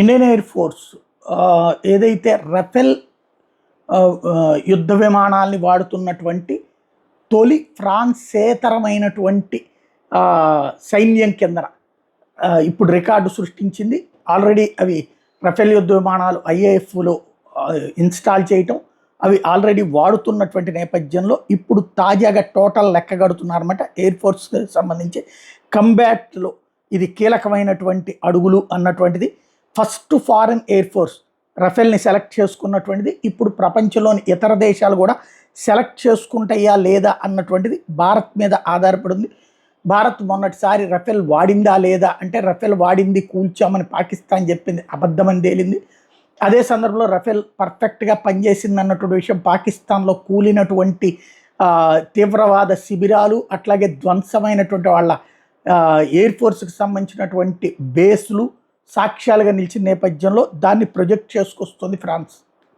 Indian air force ఏదైతే Rafale యుద్ధ విమానాల్ని వాడుతున్నటువంటి తొలి ఫ్రాన్సేతరమైనటువంటి సైన్యం కిందన ఇప్పుడు రికార్డు సృష్టించింది. ఆల్రెడీ అవి రఫెల్ యుద్ధ విమానాలు ఐఏఎఫ్లో ఇన్స్టాల్ చేయటం, అవి ఆల్రెడీ వాడుతున్నటువంటి నేపథ్యంలో ఇప్పుడు తాజాగా టోటల్ లెక్క కడుతున్నారన్నమాట. ఎయిర్ ఫోర్స్కి సంబంధించి కంబాట్లో ఇది కీలకమైనటువంటి అడుగులు అన్నటువంటిది. ఫస్ట్ ఫారెన్ ఎయిర్ ఫోర్స్ రఫెల్ని సెలెక్ట్ చేసుకున్నటువంటిది. ఇప్పుడు ప్రపంచంలోని ఇతర దేశాలు కూడా సెలెక్ట్ చేసుకుంటాయా లేదా అన్నటువంటిది భారత్ మీద ఆధారపడి ఉంది. భారత్ మొన్నటిసారి రఫెల్ వాడిందా లేదా అంటే రఫెల్ వాడింది, కూల్చామని పాకిస్తాన్ చెప్పింది, అబద్ధమని తేలింది. అదే సందర్భంలో రఫెల్ పర్ఫెక్ట్గా పనిచేసింది అన్నటువంటి విషయం పాకిస్తాన్లో కూలినటువంటి తీవ్రవాద శిబిరాలు, అట్లాగే ధ్వంసమైనటువంటి వాళ్ళ ఎయిర్ ఫోర్స్కి సంబంధించినటువంటి బేస్లు సాక్ష్యాలుగా నిలిచిన నేపథ్యంలో దాన్ని ప్రొజెక్ట్ చేసుకొస్తుంది ఫ్రాన్స్.